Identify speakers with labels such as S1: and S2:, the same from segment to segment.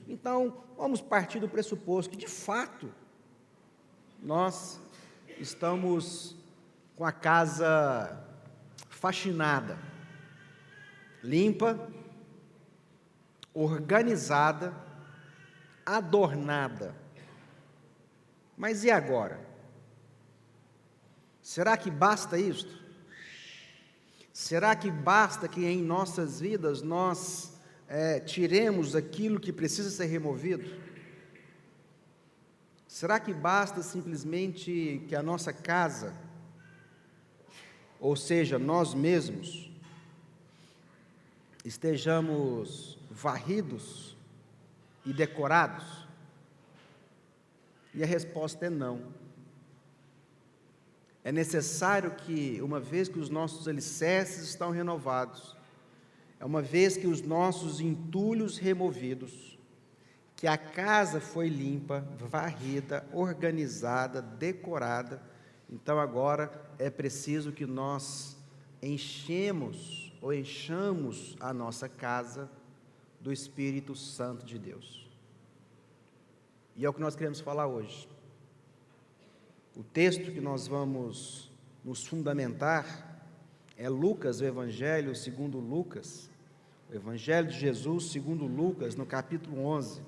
S1: Então, vamos partir do pressuposto que, de fato, nós estamos com a casa faxinada, limpa, organizada, adornada. Mas e agora? Será que basta isto? Será que basta que em nossas vidas nós tiremos aquilo que precisa ser removido? Será que basta simplesmente que a nossa casa, ou seja, nós mesmos, estejamos varridos e decorados? E a resposta é não. É necessário que, uma vez que os nossos alicerces estão renovados, uma vez que os nossos entulhos removidos, que a casa foi limpa, varrida, organizada, decorada, então agora é preciso que nós enchamos a nossa casa do Espírito Santo de Deus. E é o que nós queremos falar hoje. O texto que nós vamos nos fundamentar é Lucas, o Evangelho segundo Lucas, o Evangelho de Jesus segundo Lucas, no capítulo 11,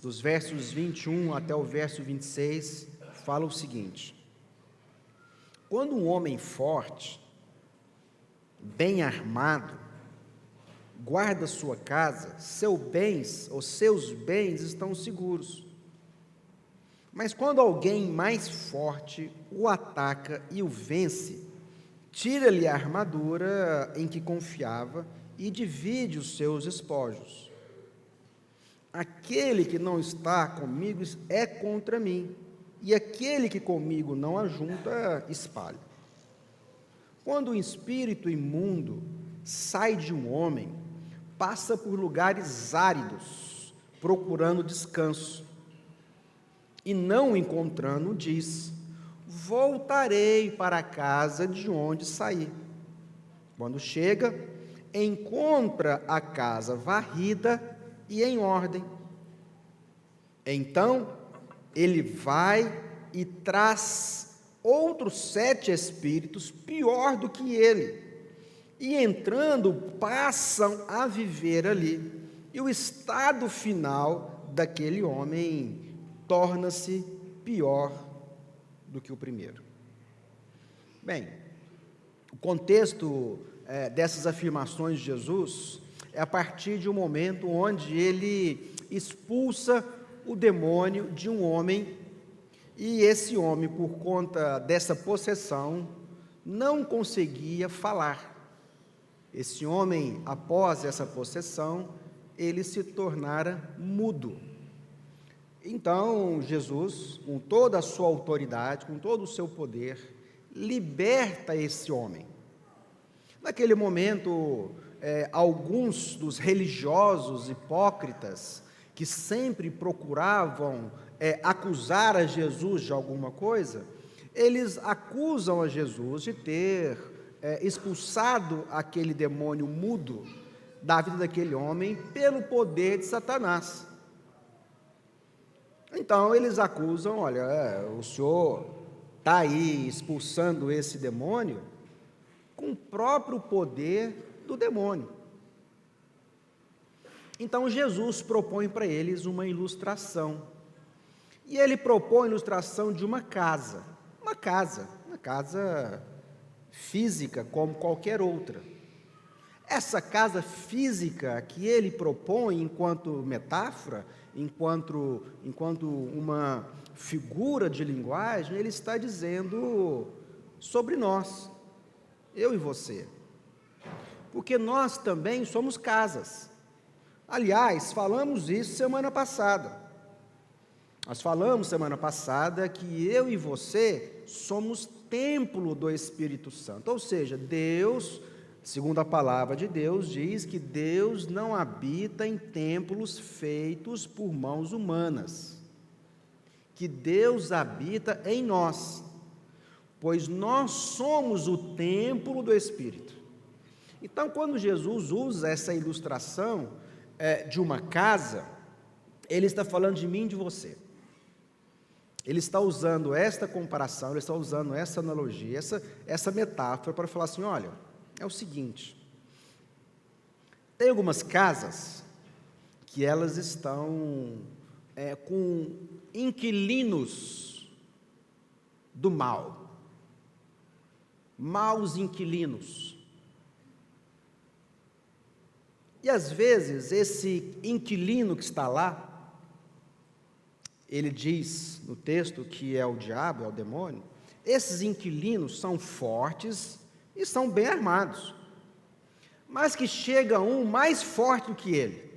S1: dos versos 21 até o verso 26, fala o seguinte: quando um homem forte, bem armado, guarda sua casa, seus bens estão seguros. Mas quando alguém mais forte o ataca e o vence, tira-lhe a armadura em que confiava e divide os seus espojos. Aquele que não está comigo é contra mim, e aquele que comigo não ajunta, espalha. Quando o espírito imundo sai de um homem, passa por lugares áridos, procurando descanso, e não encontrando, diz: voltarei para a casa de onde saí. Quando chega, encontra a casa varrida e em ordem. Então, ele vai e traz outros 7 espíritos pior do que ele, e entrando, passam a viver ali, e o estado final daquele homem torna-se pior do que o primeiro. Bem, o contexto dessas afirmações de Jesus é a partir de um momento onde ele expulsa o demônio de um homem, e esse homem, por conta dessa possessão, não conseguia falar. Esse homem, após essa possessão, ele se tornara mudo. Então, Jesus, com toda a sua autoridade, com todo o seu poder, liberta esse homem. Naquele momento, alguns dos religiosos hipócritas, que sempre procuravam acusar a Jesus de alguma coisa, eles acusam a Jesus de ter expulsado aquele demônio mudo da vida daquele homem pelo poder de Satanás. Então eles acusam: olha, o senhor está aí expulsando esse demônio com o próprio poder do demônio. Então Jesus propõe para eles uma ilustração, e ele propõe a ilustração de uma casa física como qualquer outra. Essa casa física que ele propõe enquanto metáfora, enquanto uma figura de linguagem, ele está dizendo sobre nós, eu e você, porque nós também somos casas. Aliás, falamos isso semana passada. Nós falamos semana passada que eu e você somos templo do Espírito Santo, ou seja, Deus, segundo a palavra de Deus, diz que Deus não habita em templos feitos por mãos humanas, que Deus habita em nós, pois nós somos o templo do Espírito. Então, quando Jesus usa essa ilustração de uma casa, ele está falando de mim e de você. Ele está usando esta comparação, ele está usando essa analogia, essa metáfora para falar assim, olha, é o seguinte, tem algumas casas que elas estão com inquilinos do mal, maus inquilinos. E às vezes esse inquilino que está lá, ele diz no texto que é o diabo, é o demônio, esses inquilinos são fortes e são bem armados, mas que chega um mais forte do que ele.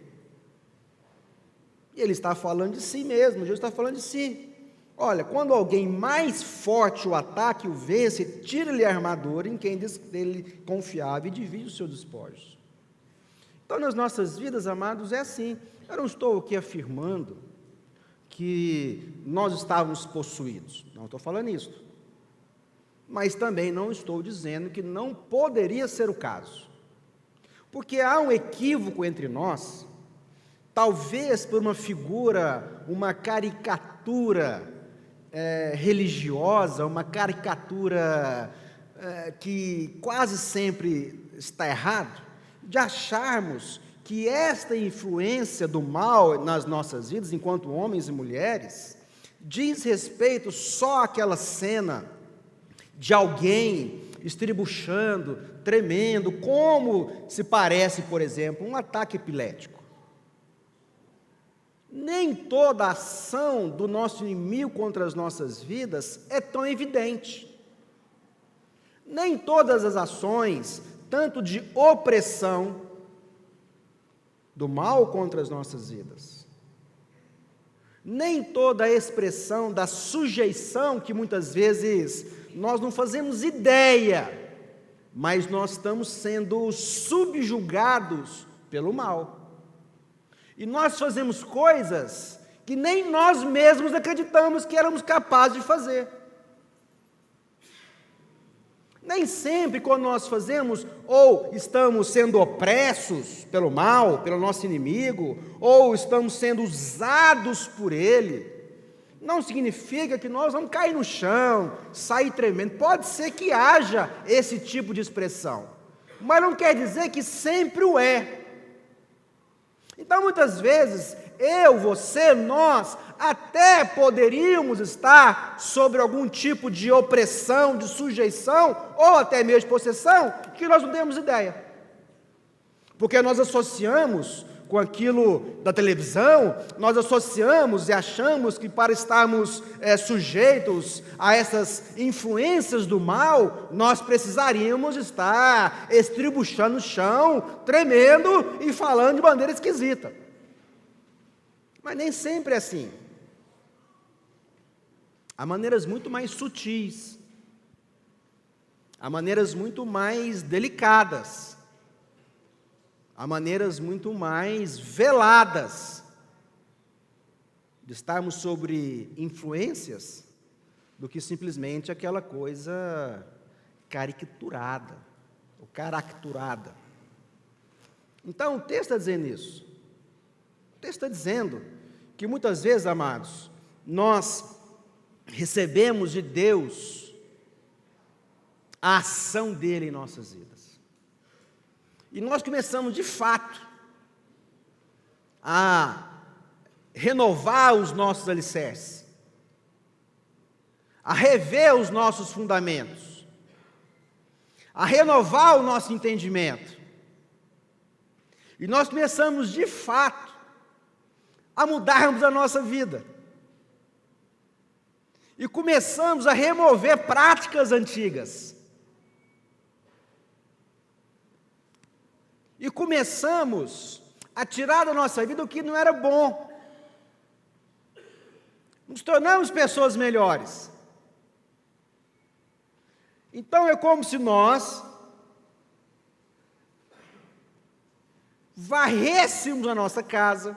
S1: E ele está falando de si mesmo, Jesus está falando de si. Olha, quando alguém mais forte o ataca e o vence, tira-lhe a armadura em quem diz dele confiável e divide os seus despojos. Então, nas nossas vidas, amados, é assim. Eu não estou aqui afirmando que nós estávamos possuídos. Não estou falando isso. Mas também não estou dizendo que não poderia ser o caso. Porque há um equívoco entre nós, talvez por uma figura, uma caricatura religiosa, uma caricatura que quase sempre está errado, de acharmos que esta influência do mal nas nossas vidas, enquanto homens e mulheres, diz respeito só àquela cena de alguém estribuchando, tremendo, como se parece, por exemplo, um ataque epilético. Nem toda a ação do nosso inimigo contra as nossas vidas é tão evidente. Nem todas as ações, tanto de opressão, do mal contra as nossas vidas, nem toda a expressão da sujeição, que muitas vezes nós não fazemos ideia, mas nós estamos sendo subjugados pelo mal. E nós fazemos coisas que nem nós mesmos acreditamos que éramos capazes de fazer. Nem sempre quando nós fazemos, ou estamos sendo opressos pelo mal, pelo nosso inimigo, ou estamos sendo usados por ele, não significa que nós vamos cair no chão, sair tremendo. Pode ser que haja esse tipo de expressão, mas não quer dizer que sempre o é. Então, muitas vezes, eu, você, nós, até poderíamos estar sobre algum tipo de opressão, de sujeição, ou até mesmo de possessão, que nós não temos ideia. Porque nós associamos com aquilo da televisão, nós associamos e achamos que para estarmos sujeitos a essas influências do mal, nós precisaríamos estar estribuchando no chão, tremendo e falando de maneira esquisita. Mas nem sempre é assim. Há maneiras muito mais sutis, há maneiras muito mais delicadas, há maneiras muito mais veladas de estarmos sobre influências do que simplesmente aquela coisa caricaturada ou caracturada. Então, o texto está dizendo isso. O texto está dizendo que muitas vezes, amados, nós recebemos de Deus a ação dele em nossas vidas. E nós começamos, de fato, a renovar os nossos alicerces, a rever os nossos fundamentos, a renovar o nosso entendimento. E nós começamos, de fato, a mudarmos a nossa vida. E começamos a remover práticas antigas. E começamos a tirar da nossa vida o que não era bom. Nos tornamos pessoas melhores. Então é como se nós varrêssemos a nossa casa,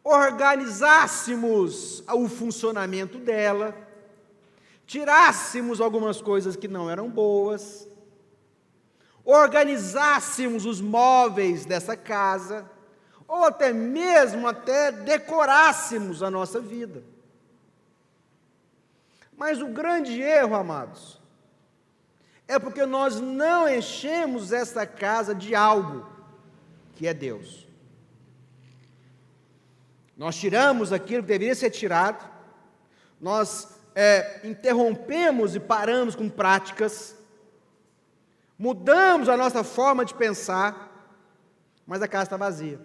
S1: organizássemos o funcionamento dela, tirássemos algumas coisas que não eram boas, organizássemos os móveis dessa casa, ou até mesmo decorássemos a nossa vida. Mas o grande erro, amados, é porque nós não enchemos essa casa de algo que é Deus. Nós tiramos aquilo que deveria ser tirado, nós interrompemos e paramos com práticas, mudamos a nossa forma de pensar, mas a casa está vazia.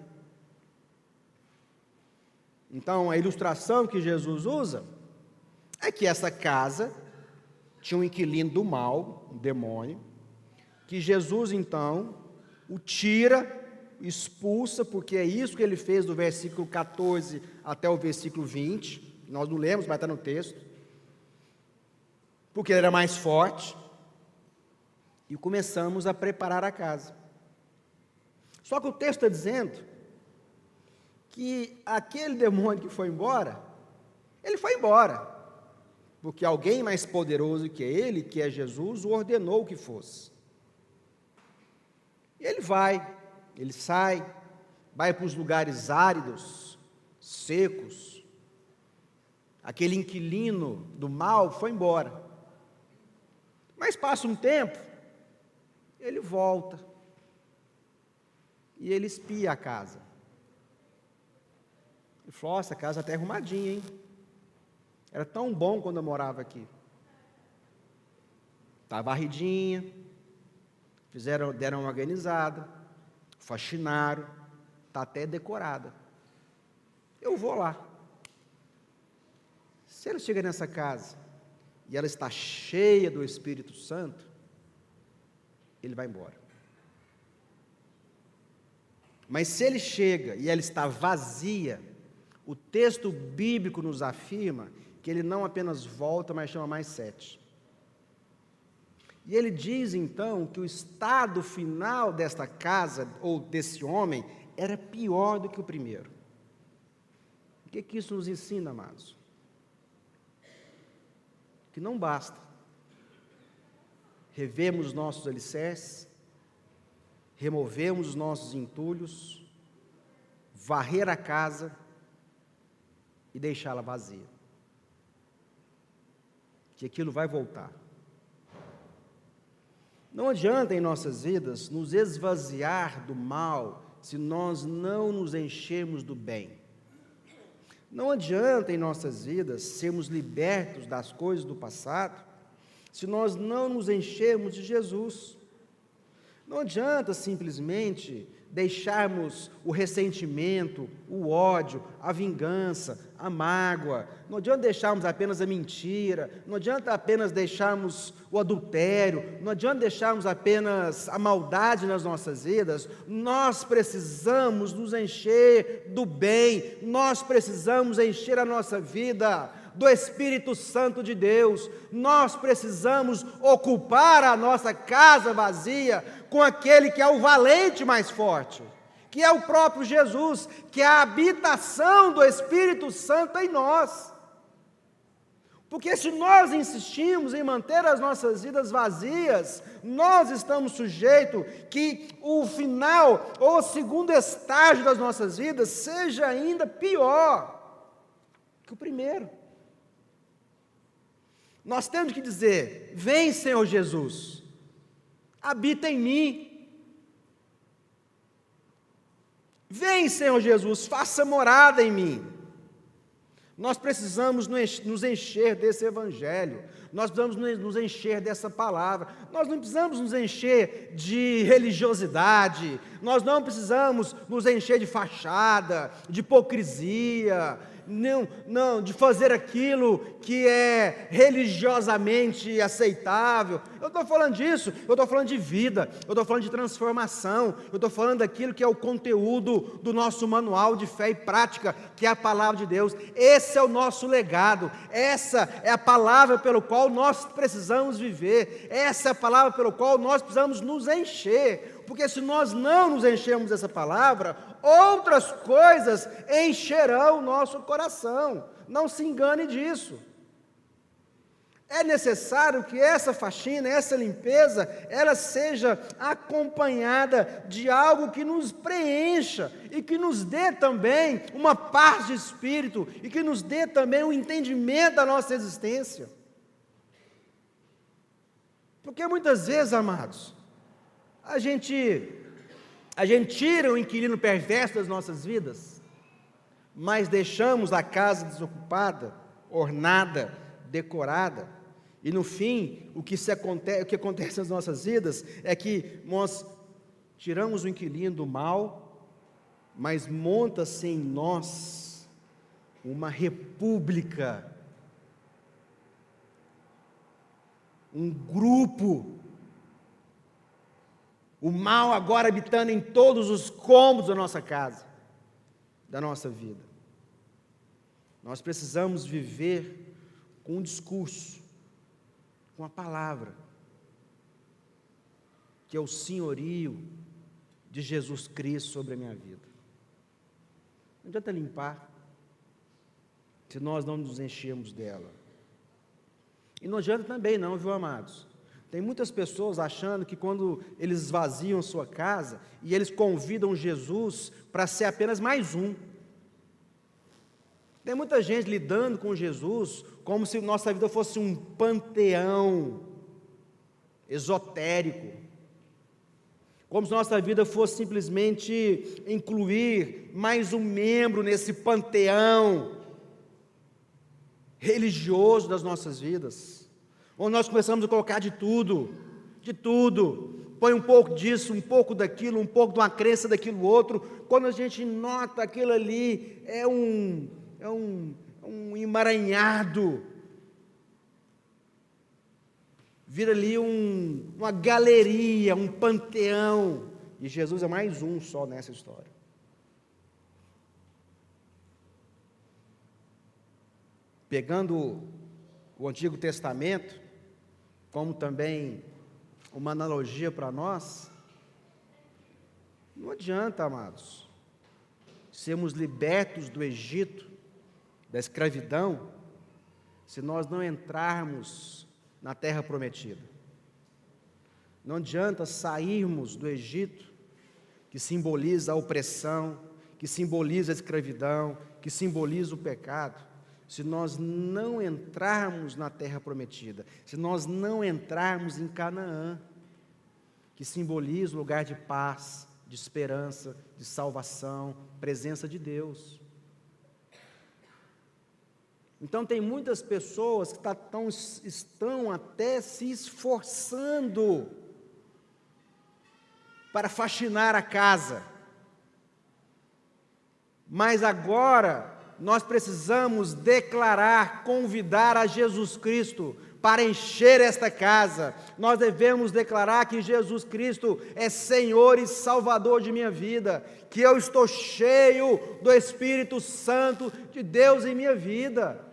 S1: Então, a ilustração que Jesus usa é que essa casa tinha um inquilino do mal, um demônio, que Jesus, então, o tira, expulsa, porque é isso que ele fez do versículo 14 até o versículo 20, nós não lemos, mas está no texto, porque ele era mais forte, e começamos a preparar a casa. Só que o texto está dizendo que aquele demônio que foi embora, ele foi embora, porque alguém mais poderoso que ele, que é Jesus, o ordenou que fosse. E ele vai, ele sai, vai para os lugares áridos, secos. Aquele inquilino do mal foi embora. Mas passa um tempo, ele volta, e ele espia a casa. Ele falou: nossa, a casa está arrumadinha, hein? Era tão bom quando eu morava aqui. Está varridinha, deram uma organizada, faxinaram, está até decorada. Eu vou lá. Se ele chega nessa casa e ela está cheia do Espírito Santo, ele vai embora. Mas se ele chega e ela está vazia, o texto bíblico nos afirma que ele não apenas volta, mas chama mais 7. E ele diz então que o estado final desta casa, ou desse homem, era pior do que o primeiro. O que isso nos ensina, amados? Que não basta revemos nossos alicerces, removemos os nossos entulhos, varrer a casa e deixá-la vazia. Que aquilo vai voltar. Não adianta em nossas vidas nos esvaziar do mal se nós não nos enchermos do bem. Não adianta em nossas vidas sermos libertos das coisas do passado se nós não nos enchermos de Jesus. Não adianta simplesmente deixarmos o ressentimento, o ódio, a vingança, a mágoa. Não adianta deixarmos apenas a mentira, não adianta apenas deixarmos o adultério, não adianta deixarmos apenas a maldade nas nossas vidas. Nós precisamos nos encher do bem, nós precisamos encher a nossa vida do Espírito Santo de Deus. Nós precisamos ocupar a nossa casa vazia com aquele que é o valente mais forte, que é o próprio Jesus, que é a habitação do Espírito Santo em nós. Porque se nós insistimos em manter as nossas vidas vazias, nós estamos sujeitos que o final ou o segundo estágio das nossas vidas seja ainda pior que o primeiro. Nós temos que dizer: vem, Senhor Jesus, habita em mim. Vem, Senhor Jesus, faça morada em mim. Nós precisamos nos encher desse evangelho, nós precisamos nos encher dessa palavra, nós não precisamos nos encher de religiosidade, nós não precisamos nos encher de fachada, de hipocrisia, não, de fazer aquilo que é religiosamente aceitável. Eu estou falando disso, eu estou falando de vida, eu estou falando de transformação, eu estou falando daquilo que é o conteúdo do nosso manual de fé e prática, que é a palavra de Deus. Esse é o nosso legado, essa é a palavra pelo qual nós precisamos viver, essa é a palavra pelo qual nós precisamos nos encher, porque se nós não nos enchermos dessa palavra, outras coisas encherão o nosso coração. Não se engane disso. É necessário que essa faxina, essa limpeza, ela seja acompanhada de algo que nos preencha e que nos dê também uma paz de espírito e que nos dê também um entendimento da nossa existência. Porque muitas vezes, amados, a gente tira o inquilino perverso das nossas vidas, mas deixamos a casa desocupada, ornada, decorada, e no fim, o que acontece nas nossas vidas é que nós tiramos o inquilino do mal, mas monta-se em nós uma república, um grupo, o mal agora habitando em todos os cômodos da nossa casa, da nossa vida. Nós precisamos viver com um discurso, com a palavra, que é o senhorio de Jesus Cristo sobre a minha vida. Não adianta limpar, se nós não nos enchermos dela. E não adianta também não, viu, amados? Tem muitas pessoas achando que quando eles esvaziam sua casa, e eles convidam Jesus para ser apenas mais um. Tem muita gente lidando com Jesus como se nossa vida fosse um panteão esotérico, como se nossa vida fosse simplesmente incluir mais um membro nesse panteão religioso das nossas vidas, onde nós começamos a colocar de tudo, põe um pouco disso, um pouco daquilo, um pouco de uma crença daquilo outro. Quando a gente nota aquilo ali, é um emaranhado, vira ali uma galeria, um panteão, e Jesus é mais um só nessa história. Pegando o Antigo Testamento, como também uma analogia para nós, não adianta, amados, sermos libertos do Egito, da escravidão, se nós não entrarmos na terra prometida. Não adianta sairmos do Egito, que simboliza a opressão, que simboliza a escravidão, que simboliza o pecado, se nós não entrarmos na terra prometida, se nós não entrarmos em Canaã, que simboliza o lugar de paz, de esperança, de salvação, presença de Deus. Então tem muitas pessoas que estão até se esforçando para faxinar a casa, mas agora nós precisamos declarar, convidar a Jesus Cristo para encher esta casa. Nós devemos declarar que Jesus Cristo é Senhor e Salvador de minha vida, que eu estou cheio do Espírito Santo de Deus em minha vida.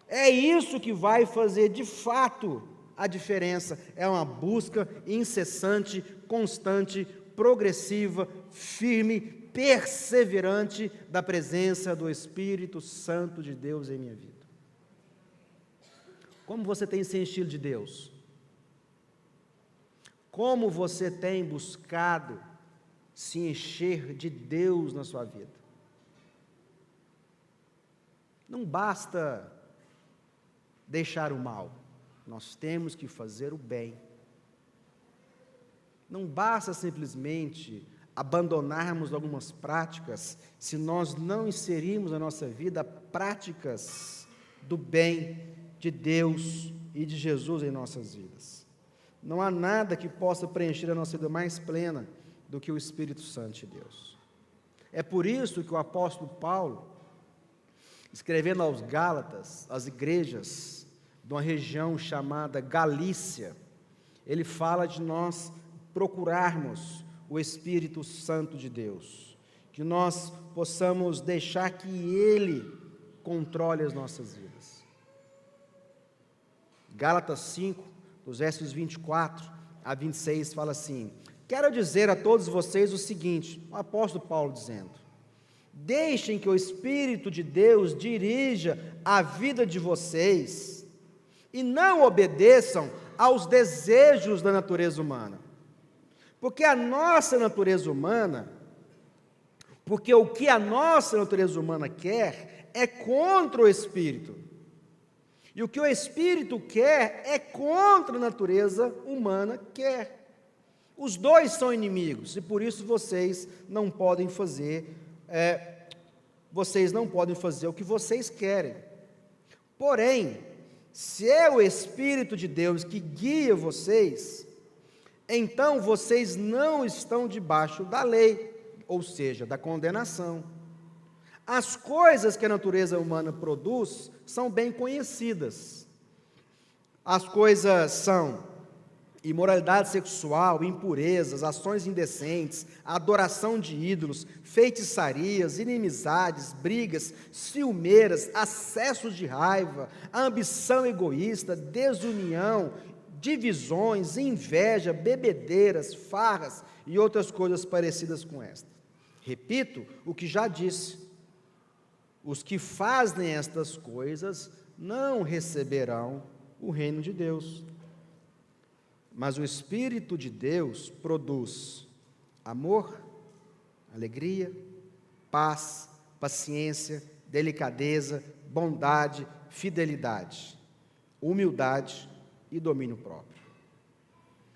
S1: É isso que vai fazer de fato a diferença. É uma busca incessante, constante, progressiva, firme, perseverante da presença do Espírito Santo de Deus em minha vida. Como você tem se enchido de Deus? Como você tem buscado se encher de Deus na sua vida? Não basta deixar o mal, nós temos que fazer o bem. Não basta simplesmente abandonarmos algumas práticas, se nós não inserirmos na nossa vida práticas do bem de Deus e de Jesus em nossas vidas. Não há nada que possa preencher a nossa vida mais plena do que o Espírito Santo de Deus. É por isso que o apóstolo Paulo, escrevendo aos Gálatas, às igrejas de uma região chamada Galícia, ele fala de nós procurarmos o Espírito Santo de Deus, que nós possamos deixar que Ele controle as nossas vidas. Gálatas 5, dos versos 24 a 26, fala assim: quero dizer a todos vocês o seguinte, o apóstolo Paulo dizendo: deixem que o Espírito de Deus dirija a vida de vocês, e não obedeçam aos desejos da natureza humana. Porque o que a nossa natureza humana quer é contra o Espírito. E o que o Espírito quer é contra a natureza humana quer. Os dois são inimigos, e por isso vocês não podem fazer o que vocês querem. Porém, se é o Espírito de Deus que guia vocês, então vocês não estão debaixo da lei, ou seja, da condenação. As coisas que a natureza humana produz são bem conhecidas. As coisas são imoralidade sexual, impurezas, ações indecentes, adoração de ídolos, feitiçarias, inimizades, brigas, ciumeiras, acessos de raiva, ambição egoísta, desunião, divisões, inveja, bebedeiras, farras e outras coisas parecidas com esta. Repito o que já disse: os que fazem estas coisas não receberão o reino de Deus. Mas o Espírito de Deus produz amor, alegria, paz, paciência, delicadeza, bondade, fidelidade, humildade e domínio próprio.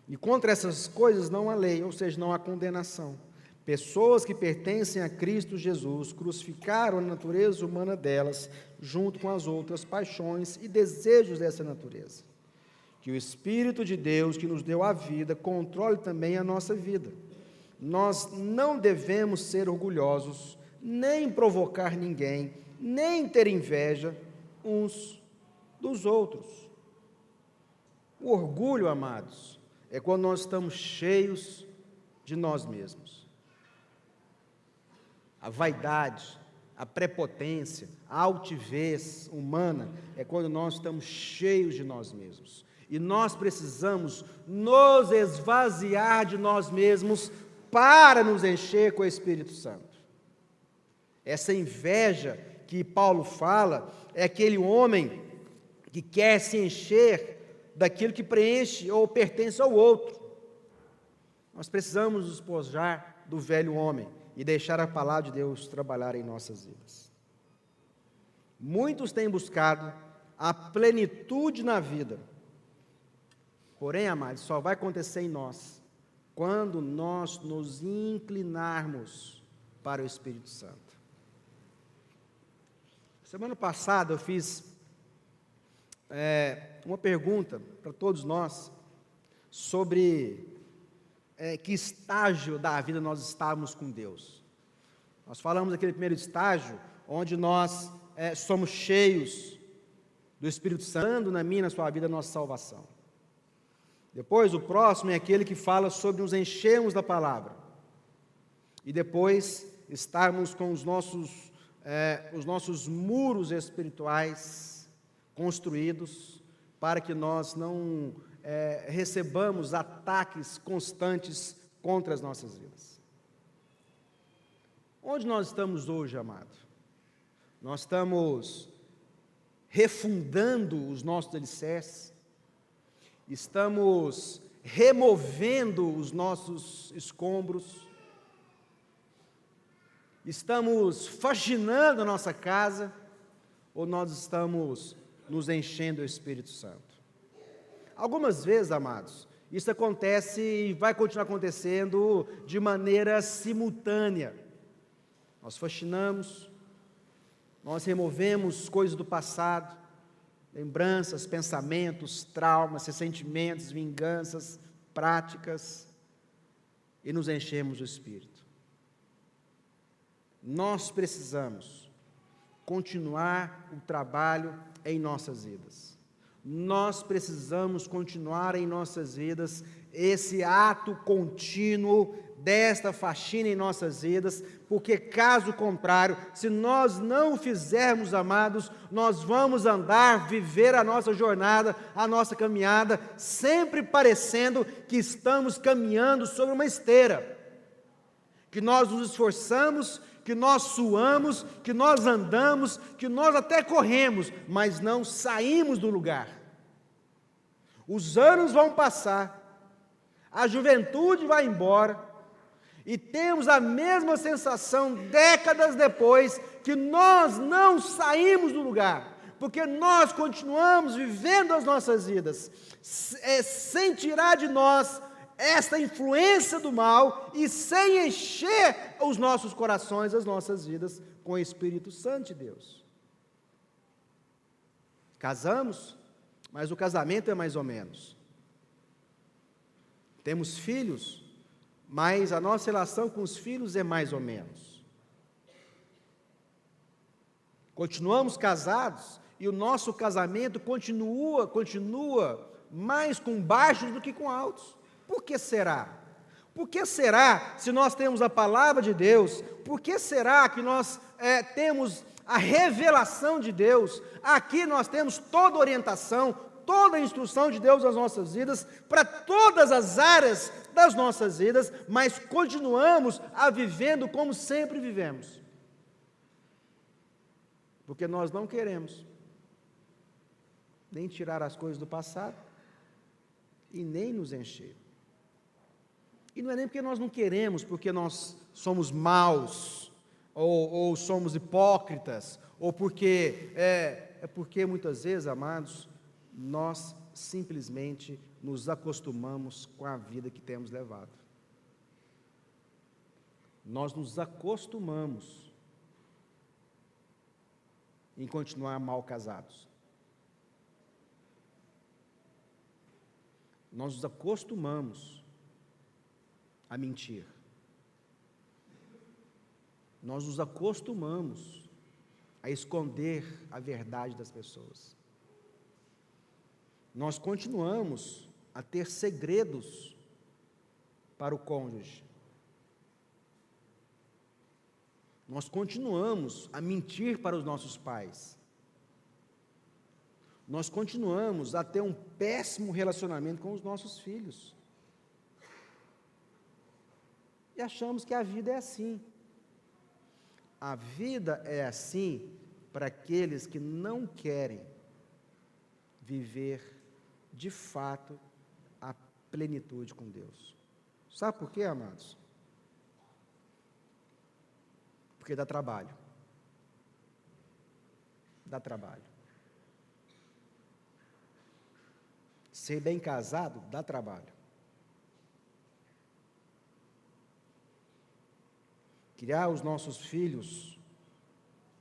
S1: E contra essas coisas não há lei, ou seja, não há condenação. Pessoas que pertencem a Cristo Jesus crucificaram a natureza humana delas, junto com as outras paixões e desejos dessa natureza. Que o Espírito de Deus, que nos deu a vida, controle também a nossa vida. Nós não devemos ser orgulhosos, nem provocar ninguém, nem ter inveja uns dos outros. O orgulho, amados, é quando nós estamos cheios de nós mesmos. A vaidade, a prepotência, a altivez humana é quando nós estamos cheios de nós mesmos. E nós precisamos nos esvaziar de nós mesmos para nos encher com o Espírito Santo. Essa inveja que Paulo fala é aquele homem que quer se encher daquilo que preenche ou pertence ao outro. Nós precisamos nos despojar do velho homem e deixar a palavra de Deus trabalhar em nossas vidas. Muitos têm buscado a plenitude na vida. Porém, amados, só vai acontecer em nós quando nós nos inclinarmos para o Espírito Santo. Semana passada eu fiz uma pergunta para todos nós sobre que estágio da vida nós estávamos com Deus. Nós falamos daquele primeiro estágio, onde nós somos cheios do Espírito Santo, na minha e na sua vida, a nossa salvação. Depois, o próximo é aquele que fala sobre nos enchermos da palavra. E depois, estarmos com os nossos muros espirituais construídos, para que nós não recebamos ataques constantes contra as nossas vidas. Onde nós estamos hoje, amado? Nós estamos refundando os nossos alicerces, estamos removendo os nossos escombros, estamos faxinando a nossa casa, ou nós estamos nos enchendo do Espírito Santo? Algumas vezes, amados, isso acontece e vai continuar acontecendo de maneira simultânea. Nós faxinamos, nós removemos coisas do passado, lembranças, pensamentos, traumas, ressentimentos, vinganças, práticas, e nos enchemos do Espírito. Nós precisamos continuar o trabalho em nossas vidas. Nós precisamos continuar em nossas vidas esse ato contínuo desta faxina em nossas vidas, porque caso contrário, se nós não o fizermos, amados, nós vamos viver a nossa jornada, a nossa caminhada, sempre parecendo que estamos caminhando sobre uma esteira, que nós nos esforçamos, que nós suamos, que nós andamos, que nós até corremos, mas não saímos do lugar. os anos vão passar, a juventude vai embora, e temos a mesma sensação décadas depois, que nós não saímos do lugar, porque nós continuamos vivendo as nossas vidas, sem tirar de nós esta influência do mal e sem encher os nossos corações, as nossas vidas, com o Espírito Santo de Deus. Casamos, mas o casamento é mais ou menos. Temos filhos, mas a nossa relação com os filhos é mais ou menos. Continuamos casados e o nosso casamento continua mais com baixos do que com altos. Por que será? Por que será, se nós temos a palavra de Deus, por que será que nós temos a revelação de Deus? Aqui nós temos toda a orientação, toda a instrução de Deus nas nossas vidas, para todas as áreas das nossas vidas, mas continuamos a vivendo como sempre vivemos. Porque nós não queremos nem tirar as coisas do passado e nem nos encher. E não é nem porque nós não queremos, porque nós somos maus, ou somos hipócritas, ou porque, porque muitas vezes, amados, nós simplesmente nos acostumamos com a vida que temos levado. Nós nos acostumamos em continuar mal casados. Nós nos acostumamos a mentir. Nós nos acostumamos a esconder a verdade das pessoas. Nós continuamos a ter segredos para o cônjuge. Nós continuamos a mentir para os nossos pais. Nós continuamos a ter um péssimo relacionamento com os nossos filhos. E achamos que a vida é assim. A vida é assim para aqueles que não querem viver de fato a plenitude com Deus. Sabe por quê, amados? Porque dá trabalho. Dá trabalho. Ser bem casado dá trabalho. Criar os nossos filhos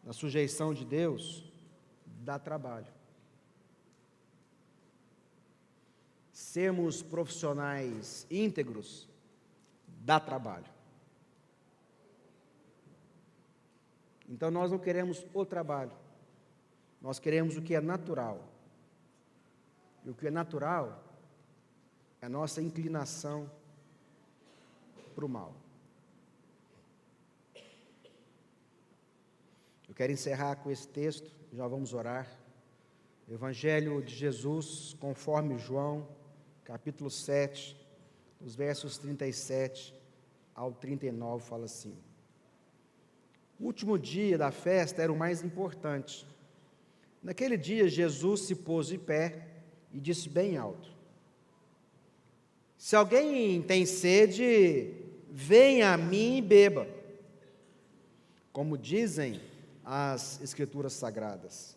S1: na sujeição de Deus dá trabalho. Sermos profissionais íntegros dá trabalho. Então nós não queremos o trabalho, nós queremos o que é natural. E o que é natural é a nossa inclinação para o mal. Eu quero encerrar com esse texto, já vamos orar. Evangelho de Jesus, conforme João, capítulo 7, os versos 37 ao 39, fala assim: o último dia da festa era o mais importante. Naquele dia, Jesus se pôs de pé e disse bem alto: se alguém tem sede, venha a mim e beba. Como dizem as Escrituras Sagradas,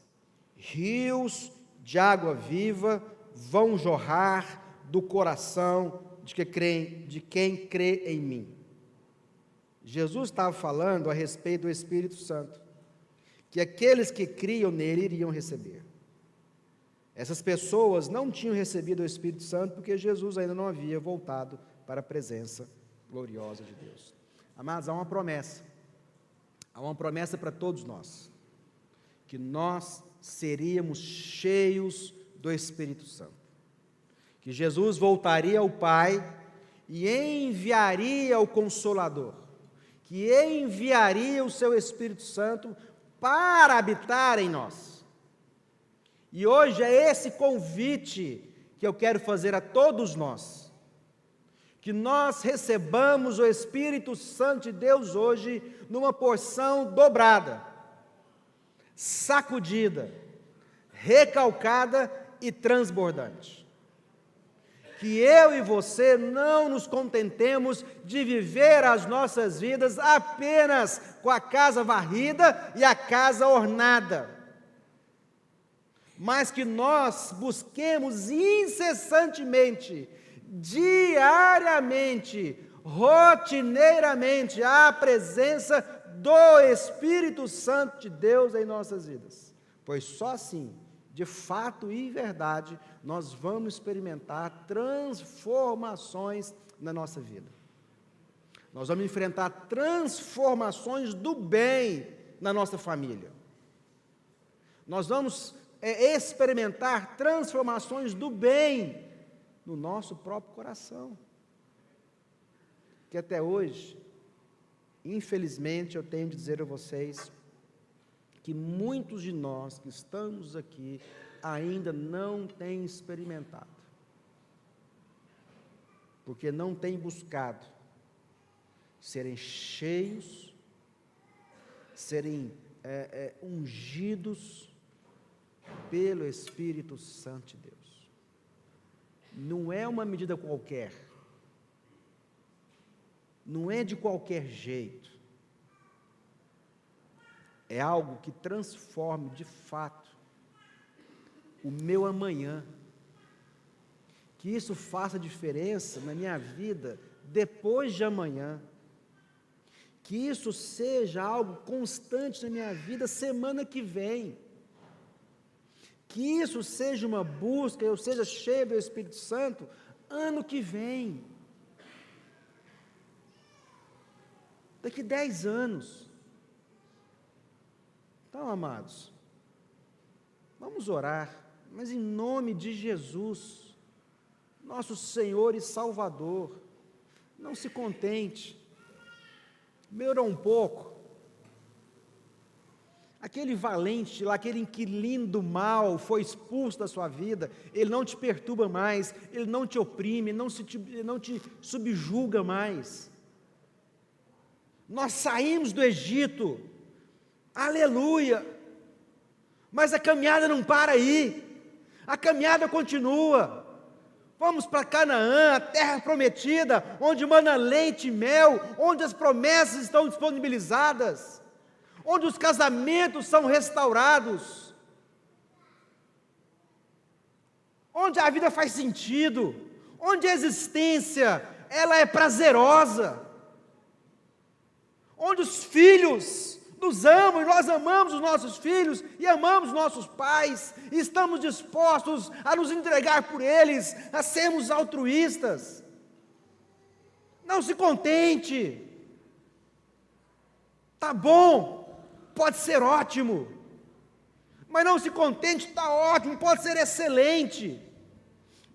S1: rios de água viva vão jorrar do coração de quem crê em mim. Jesus estava falando a respeito do Espírito Santo, que aqueles que criam nele iriam receber. Essas pessoas não tinham recebido o Espírito Santo porque Jesus ainda não havia voltado para a presença gloriosa de Deus. Amados, há uma promessa para todos nós, que nós seríamos cheios do Espírito Santo, que Jesus voltaria ao Pai e enviaria o Consolador, que enviaria o seu Espírito Santo para habitar em nós. E hoje é esse convite que eu quero fazer a todos nós, que nós recebamos o Espírito Santo de Deus hoje numa porção dobrada, sacudida, recalcada e transbordante. que eu e você não nos contentemos de viver as nossas vidas apenas com a casa varrida e a casa ornada, mas que nós busquemos incessantemente, diariamente, rotineiramente, a presença do Espírito Santo de Deus em nossas vidas, pois só assim, de fato e verdade, nós vamos experimentar transformações na nossa vida. Nós vamos enfrentar transformações do bem na nossa família. Nós vamos experimentar transformações do bem no nosso próprio coração. Que até hoje, infelizmente, eu tenho de dizer a vocês que muitos de nós que estamos aqui ainda não têm experimentado, porque não têm buscado serem cheios, serem ungidos pelo Espírito Santo de Deus. Não é uma medida qualquer, não é de qualquer jeito, é algo que transforme de fato o meu amanhã, que isso faça diferença na minha vida depois de amanhã, que isso seja algo constante na minha vida semana que vem, que isso seja uma busca, eu seja cheio do Espírito Santo ano que vem, daqui 10 anos. Então, amados, vamos orar, mas em nome de Jesus, nosso Senhor e Salvador. Não se contente, melhorou um pouco. Aquele valente lá, aquele inquilino do mal foi expulso da sua vida, ele não te perturba mais, ele não te oprime, ele não te subjuga mais. Nós saímos do Egito, aleluia, mas a caminhada não para aí, a caminhada continua. Vamos para Canaã, a terra prometida, onde mana leite e mel, onde as promessas estão disponibilizadas, onde os casamentos são restaurados, onde a vida faz sentido, onde a existência ela é prazerosa, onde os filhos nos amam, e nós amamos os nossos filhos, e amamos os nossos pais, e estamos dispostos a nos entregar por eles, a sermos altruístas. Não se contente, tá bom, pode ser ótimo, mas não se contente, está ótimo, pode ser excelente,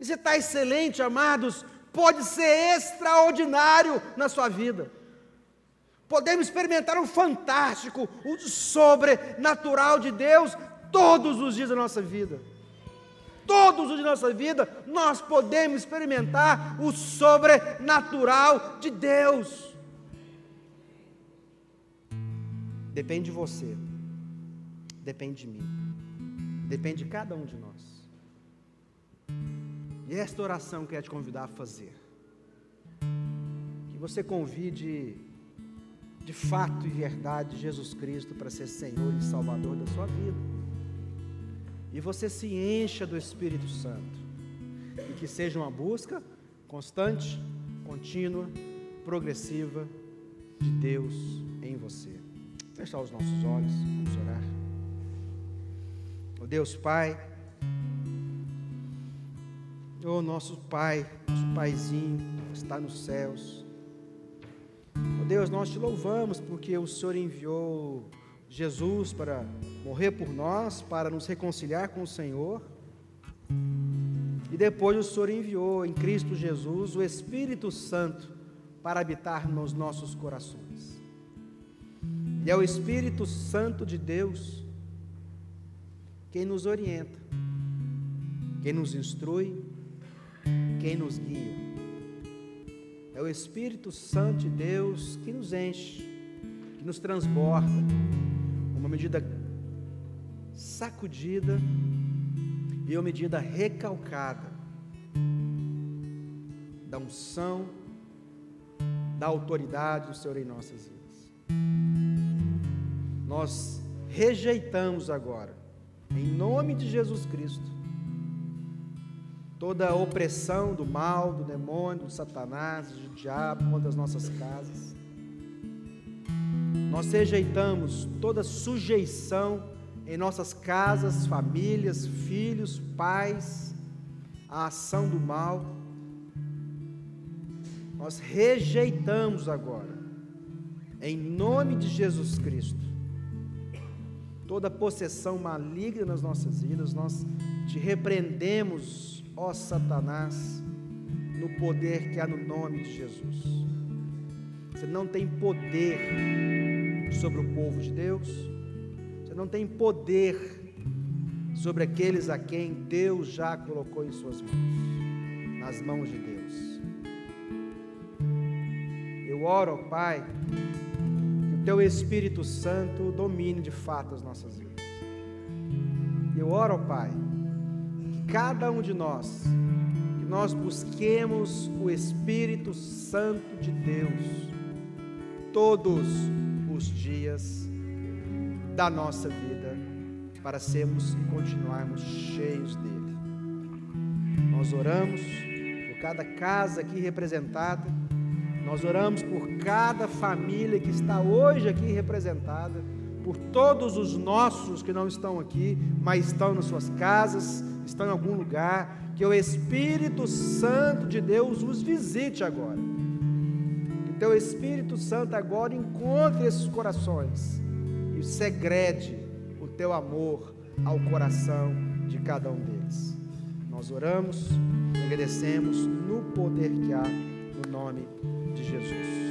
S1: e se está excelente, amados, pode ser extraordinário na sua vida. Podemos experimentar o fantástico, o sobrenatural de Deus todos os dias da nossa vida. Todos os dias da nossa vida, nós podemos experimentar o sobrenatural de Deus. Depende de você, depende de mim, depende de cada um de nós. E esta oração que eu quero te convidar a fazer, que você convide de fato e verdade Jesus Cristo para ser Senhor e Salvador da sua vida, e você se encha do Espírito Santo, e que seja uma busca constante, contínua, progressiva de Deus em você. Fechar os nossos olhos, vamos orar. Ó Deus Pai, ó nosso Pai, nosso Paizinho que está nos céus, ó Deus, nós te louvamos porque o Senhor enviou Jesus para morrer por nós, para nos reconciliar com o Senhor, e depois o Senhor enviou em Cristo Jesus o Espírito Santo para habitar nos nossos corações. E é o Espírito Santo de Deus quem nos orienta, quem nos instrui, quem nos guia. É o Espírito Santo de Deus que nos enche, que nos transborda, uma medida sacudida e uma medida recalcada, da unção, da autoridade do Senhor em nossas vidas. Nós rejeitamos agora, em nome de Jesus Cristo, toda a opressão do mal, do demônio, do Satanás, do diabo contra as nossas casas. Nós rejeitamos toda sujeição em nossas casas, famílias, filhos, pais, a ação do mal. Nós rejeitamos agora, em nome de Jesus Cristo, toda possessão maligna nas nossas vidas. Nós te repreendemos, ó Satanás, no poder que há no nome de Jesus. Você não tem poder sobre o povo de Deus, você não tem poder sobre aqueles a quem Deus já colocou em suas mãos, nas mãos de Deus. Eu oro, ó Pai, que o Teu Espírito Santo domine de fato as nossas vidas. Eu oro, ó Pai, que cada um de nós, que nós busquemos o Espírito Santo de Deus todos os dias da nossa vida, para sermos e continuarmos cheios dele. Nós oramos por cada casa aqui representada, nós oramos por cada família que está hoje aqui representada, por todos os nossos que não estão aqui, mas estão nas suas casas, estão em algum lugar. Que o Espírito Santo de Deus os visite agora. Que o Teu Espírito Santo agora encontre esses corações e segrede o Teu amor ao coração de cada um deles. Nós oramos e agradecemos no poder que há no nome de Jesus.